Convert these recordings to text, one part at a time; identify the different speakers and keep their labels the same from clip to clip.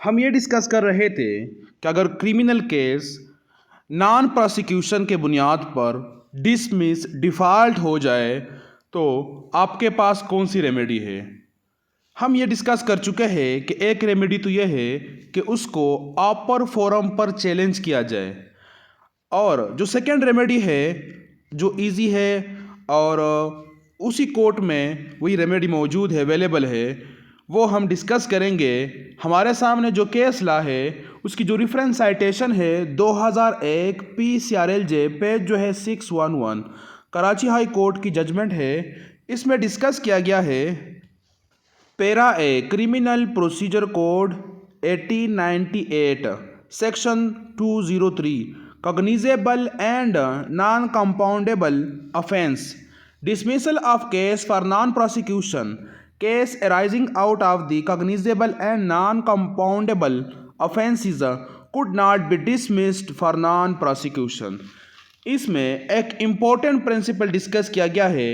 Speaker 1: हम ये डिस्कस कर रहे थे कि अगर क्रिमिनल केस नॉन प्रोसिक्यूशन के बुनियाद पर डिसमिस डिफ़ॉल्ट हो जाए तो आपके पास कौन सी रेमेडी है। हम ये डिस्कस कर चुके हैं कि एक रेमेडी तो ये है कि उसको अपर फोरम पर चैलेंज किया जाए, और जो सेकेंड रेमेडी है जो इजी है और उसी कोर्ट में वही रेमेडी मौजूद है, अवेलेबल है, वो हम डिस्कस करेंगे। हमारे सामने जो केस ला है उसकी जो रेफरेंस साइटेशन है 2001 PCRLJ पेज जो है 611 कराची हाई कोर्ट की जजमेंट है। इसमें डिस्कस किया गया है para a criminal procedure code 1898 section 203 cognizable and non-compoundable offense, dismissal of case for non-prosecution, case arising out of the cognizable and non-compoundable offenses could not be dismissed for non-prosecution। इसमें एक important principal discuss किया गया है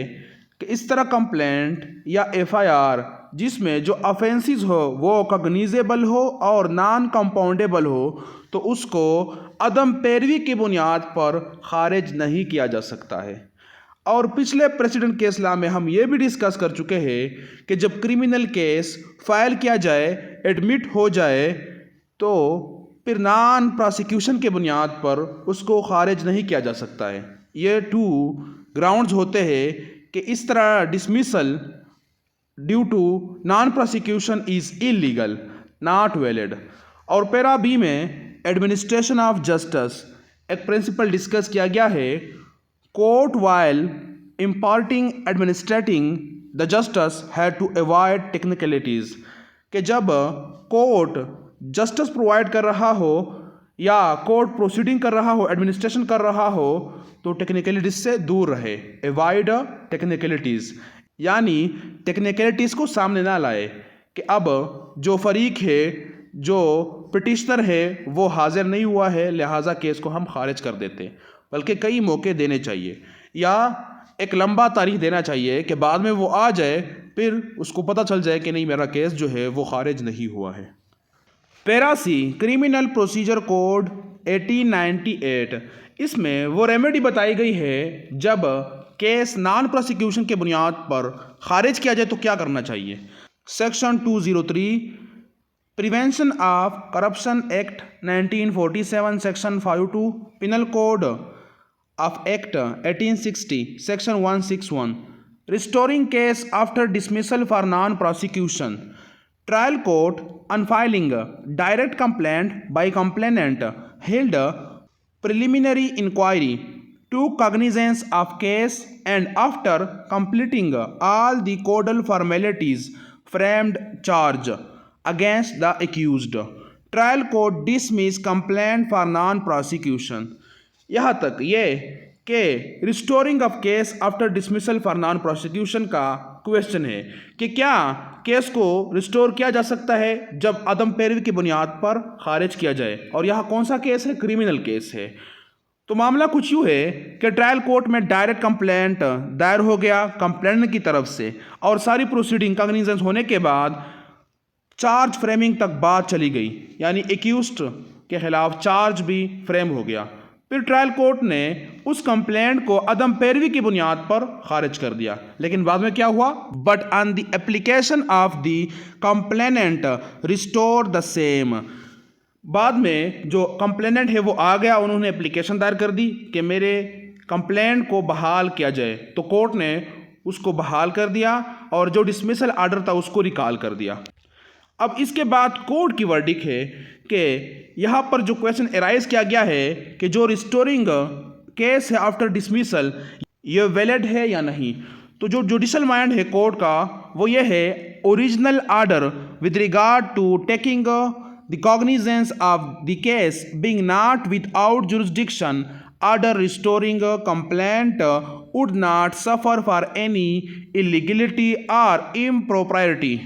Speaker 1: कि इस तरह complaint या FIR जिसमें जो ऑफेंसेस हो वो कॉग्निजेबल हो और नॉन कंपाउंडेबल हो तो उसको अदम पैरवी की बुनियाद पर खारिज नहीं किया जा सकता है। और पिछले प्रेसिडेंट केस लॉ में हम ये भी डिस्कस कर चुके हैं कि जब क्रिमिनल केस फाइल किया जाए, एडमिट हो जाए, तो फिर नॉन प्रोसिक्यूशन के बुनियाद पर उसको खारिज नहीं किया जा सकता है। ये 2 ग्राउंड्स होते हैं कि इस तरह dismissal due to non prosecution is illegal, not valid. और पैरा बी में एडमिनिस्ट्रेशन ऑफ जस्टिस एक प्रिंसिपल डिस्कस किया गया है, court while imparting administrating the justice had to avoid technicalities, कि जब कोर्ट जस्टिस प्रोवाइड कर रहा हो या कोर्ट प्रोसीडिंग कर रहा हो, एडमिनिस्ट्रेशन कर रहा हो, तो टेक्निकलिटीज़ से दूर रहे, अवॉइड टेक्निकलिटीज़, यानी टेक्निकलिटीज़ को सामने ना लाए कि अब जो फरीक है, जो पिटिशनर है, वो हाजिर नहीं हुआ है लिहाजा केस को हम खारिज कर देते, बल्कि कई मौके देने चाहिए या एक लंबा तारीख देना चाहिए कि बाद में वो आ जाए, फिर उसको पता चल जाए कि नहीं मेरा केस जो है वो खारिज नहीं हुआ है। पैरा सी क्रिमिनल प्रोसीजर कोड 1898, इसमें वो रेमेडी बताई गई है जब केस नॉन प्रोसिक्यूशन के बुनियाद पर खारिज किया जाए तो क्या करना चाहिए। Section 203 prevention of corruption act 1947 section 52 penal code of act 1860 section 161 restoring case after dismissal for non prosecution, trial court on filing direct complaint by complainant held preliminary inquiry, took cognizance of case, and after completing all the caudal formalities framed charge against the accused, trial court dismiss complaint for non-prosecution। यहाँ तक ये कि restoring of case after dismissal for non prosecution का question है कि क्या case को restore किया जा सकता है जब अदम पैरवी की बुनियाद पर खारिज किया जाए, और यहाँ कौन सा केस है, क्रिमिनल केस है। तो मामला कुछ यूँ है कि ट्रायल कोर्ट में डायरेक्ट कंप्लेंट दायर हो गया कंप्लेंट की तरफ से, और सारी प्रोसीडिंग कॉग्निजेंस होने के बाद चार्ज फ्रेमिंग तक बात चली गई, यानी एक्यूज्ड के खिलाफ चार्ज भी फ्रेम हो गया। फिर ट्रायल कोर्ट ने उस कंप्लेंट को अदम पैरवी की बुनियाद पर खारिज कर दिया, लेकिन बाद में क्या हुआ, but on the application of the complainant restore the same. बाद में जो कंप्लेनेंट है वो आ गया, उन्होंने एप्लीकेशन दायर कर दी कि मेरे कंप्लेंट को बहाल किया जाए, तो कोर्ट ने उसको बहाल कर दिया और जो डिसमिसल आर्डर था उसको रिकॉल कर दिया। अब इसके बाद कोर्ट की वर्डिक्ट है कि यहाँ पर जो क्वेश्चन एराइज किया गया है कि जो रिस्टोरिंग केस है आफ्टर डिसमिसल ये वैलिड है या नहीं। तो जो जुडिशल माइंड है कोर्ट का वो ये है, original order with regard to taking the cognizance of the case being not without jurisdiction, order restoring complaint would not suffer for any illegality और इम्प्रोप्राइटी।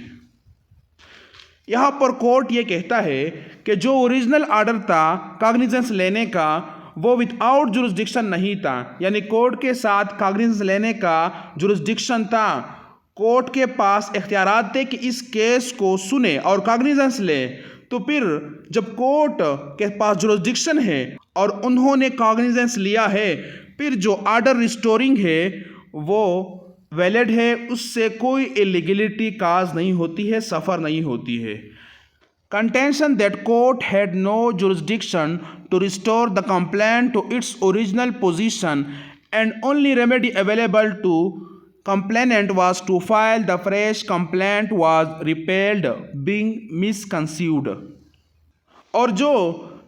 Speaker 1: यहाँ पर कोर्ट ये कहता है कि जो ओरिजिनल आर्डर था कॉग्निजेंस लेने का वो विदाउट जुरिस्डिक्शन नहीं था, यानी कोर्ट के साथ कॉग्निजेंस लेने का जुरिस्डिक्शन था, कोर्ट के पास इख्तियारात थे कि इस केस को सुने और कॉग्निजेंस ले, तो फिर जब कोर्ट के पास जुरिस्डिक्शन है और उन्होंने कॉग्निजेंस लिया है, फिर जो आर्डर रिस्टोरिंग है वो वैलिड है, उससे कोई इलीगलिटी काज नहीं होती है, सफ़र नहीं होती है। Contention that court had no jurisdiction to restore the complaint to its original position and only remedy available to complainant was to file the fresh complaint was repelled, being misconceived। और जो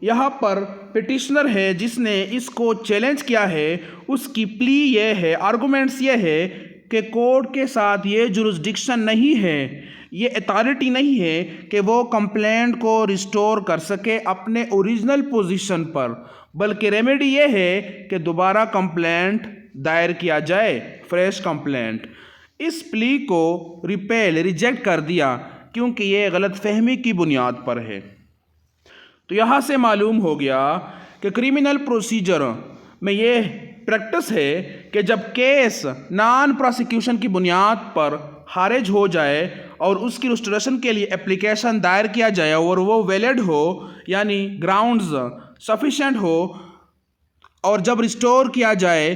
Speaker 1: यहाँ पर पिटिशनर है जिसने इसको challenge किया है, उसकी प्ली ये है, आर्गूमेंट्स ये है कि कोर्ट के साथ ये जुरिस्डिक्शन नहीं है, ये अथॉरिटी नहीं है कि वो कंप्लेंट को रिस्टोर कर सके अपने ओरिजिनल पोजीशन पर, बल्कि रेमेडी ये है कि दोबारा कंप्लेंट दायर किया जाए, फ्रेश कंप्लेंट। इस प्ली को रिजेक्ट कर दिया क्योंकि ये गलतफहमी की बुनियाद पर है। तो यहाँ से मालूम हो गया कि क्रिमिनल प्रोसीजर में ये प्रैक्टिस है कि जब केस नॉन प्रोसिक्यूशन की बुनियाद पर खारिज हो जाए और उसकी रिस्टोरेशन के लिए एप्लीकेशन दायर किया जाए और वो वैलिड हो, यानी ग्राउंड्स सफिशेंट हो, और जब रिस्टोर किया जाए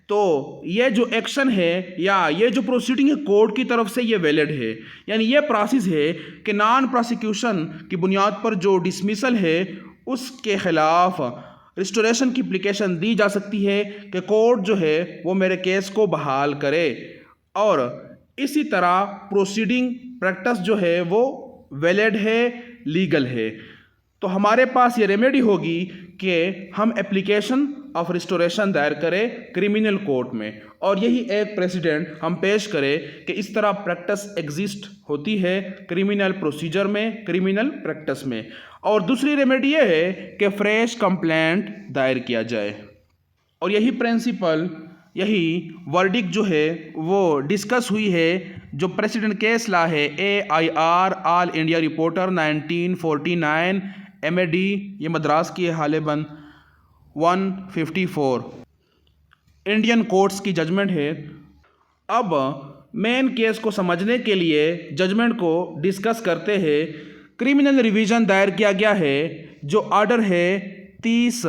Speaker 1: तो ये जो एक्शन है या ये जो प्रोसीडिंग है कोर्ट की तरफ से ये वैलिड है। यानी ये प्रोसेस है कि नॉन प्रोसिक्यूशन की बुनियाद पर जो डिसमिसल है उसके ख़िलाफ़ रिस्टोरेशन की एप्लीकेशन दी जा सकती है कि कोर्ट जो है वो मेरे केस को बहाल करे। और इसी तरह प्रोसीडिंग प्रैक्टिस जो है वो वैलिड है, लीगल है। तो हमारे पास ये रेमेडी होगी कि हम एप्लीकेशन ऑफ रिस्टोरेशन दायर करें क्रिमिनल कोर्ट में, और यही एक प्रेसिडेंट हम पेश करें कि इस तरह प्रैक्टिस एग्जिस्ट होती है क्रिमिनल प्रोसीजर में, क्रिमिनल प्रैक्टिस में। और दूसरी रेमेडी ये है कि फ्रेश कंप्लेंट दायर किया जाए। और यही प्रिंसिपल, यही वर्डिक्ट जो है वो डिस्कस हुई है जो प्रेसिडेंट केस ला है AIR all India reporter 1949 MAD, ये मद्रास की हालेबन 154 इंडियन कोर्ट्स की जजमेंट है। अब मेन केस को समझने के लिए जजमेंट को डिस्कस करते हैं। क्रिमिनल रिवीजन दायर किया गया है, जो ऑर्डर है 30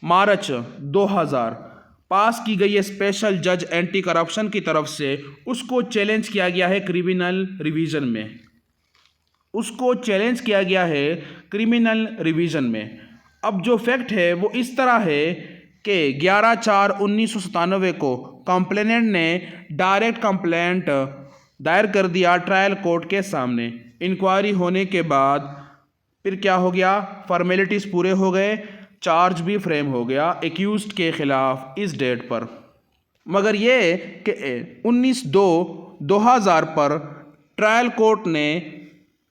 Speaker 1: मार्च 2000 पास की गई है स्पेशल जज एंटी करप्शन की तरफ से, उसको चैलेंज किया गया है क्रिमिनल रिवीजन में, उसको चैलेंज किया गया है क्रिमिनल रिवीजन में। अब जो फैक्ट है वो इस तरह है कि 11/4/1997 को कंप्लेनेंट ने डायरेक्ट कंप्लेंट दायर कर दिया ट्रायल कोर्ट के सामने। इंक्वायरी होने के बाद फिर क्या हो गया, फॉर्मेलिटीज़ पूरे हो गए, चार्ज भी फ्रेम हो गया एक्यूज्ड के ख़िलाफ़ इस डेट पर। मगर ये कि 19/2/2000 पर ट्रायल कोर्ट ने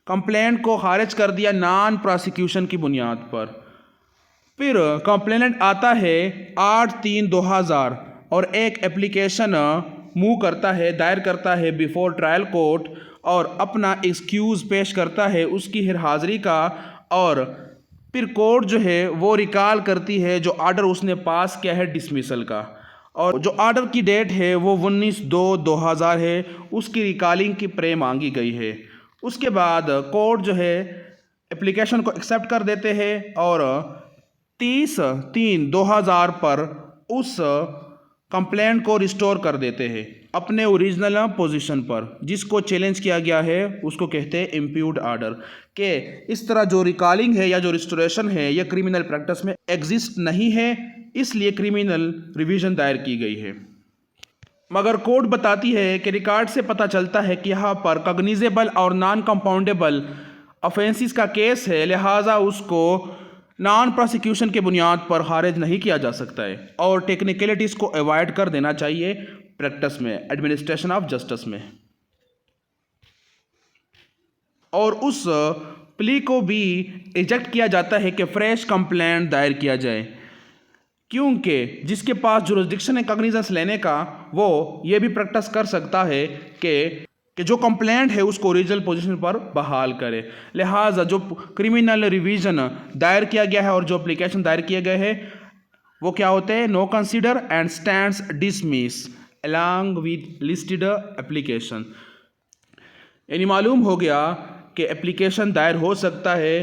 Speaker 1: कंप्लेंट को खारिज कर दिया नॉन प्रोसिक्यूशन की बुनियाद पर। फिर कंप्लेनेंट आता है 8/3/2000 और एक एप्लीकेशन मूव करता है, दायर करता है बिफोर ट्रायल कोर्ट, और अपना एक्सक्यूज़ पेश करता है उसकी हाज़िरी का। और फिर कोर्ट जो है वो रिकॉल करती है जो आर्डर उसने पास किया है डिसमिसल का, और जो आर्डर की डेट है वो 19/2/2000 है, उसकी रिकॉलिंग की प्रे मांगी गई है। उसके बाद कोर्ट जो है एप्लीकेशन को एक्सेप्ट कर देते हैं और 30/3/2000 पर उस कंप्लेंट को रिस्टोर कर देते हैं अपने ओरिजिनल पोजीशन पर, जिसको चैलेंज किया गया है उसको कहते हैं इम्प्यूट आर्डर। के इस तरह जो रिकॉलिंग है या जो रिस्टोरेशन है यह क्रिमिनल प्रैक्टिस में एग्जिस्ट नहीं है, इसलिए क्रिमिनल रिवीजन दायर की गई है। मगर कोर्ट बताती है कि रिकॉर्ड से पता चलता है कि यहाँ पर कॉग्निजेबल और नॉन कंपाउंडेबल ऑफेंसेस का केस है, लिहाजा उसको नॉन प्रोसिक्यूशन के बुनियाद पर खारिज नहीं किया जा सकता है और टेक्निकलिटीज़ को अवॉइड कर देना चाहिए प्रैक्टिस में, एडमिनिस्ट्रेशन ऑफ जस्टिस में। और उस प्ली को भी रिजेक्ट किया जाता है कि फ्रेश कंप्लेंट दायर किया जाए, क्योंकि जिसके पास जुरिस्डिक्शन है कॉग्निजेंस लेने का वो ये भी प्रैक्टिस कर सकता है कि जो कंप्लेंट है उसको ओरिजिनल पोजीशन पर बहाल करे। लिहाजा जो क्रिमिनल रिवीजन दायर किया गया है और जो एप्लीकेशन दायर किए गए हैं वो क्या होते हैं, know consider and stands dismiss along with listed application. यानी मालूम हो गया कि एप्लीकेशन दायर हो सकता है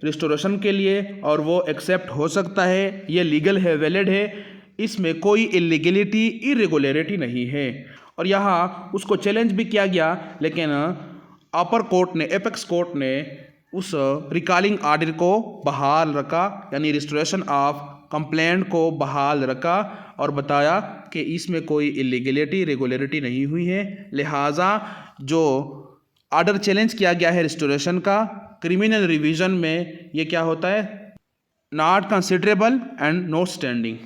Speaker 1: रिस्टोरेशन के लिए और वो एक्सेप्ट हो सकता है, ये लीगल है, वैलिड है, इसमें कोई इलीगलिटी इरेगुलरिटी नहीं है। और यहाँ उसको चैलेंज भी किया गया, लेकिन अपर कोर्ट ने, एपेक्स कोर्ट ने उस रिकॉलिंग आर्डर को बहाल रखा, यानी रिस्टोरेशन ऑफ कंप्लेंट को बहाल रखा और बताया कि इसमें कोई इलीगलिटी रेगुलरिटी नहीं हुई है। लिहाजा जो ऑर्डर चैलेंज किया गया है रिस्टोरेशन का, क्रिमिनल रिवीजन में ये क्या होता है, not considerable and not standing.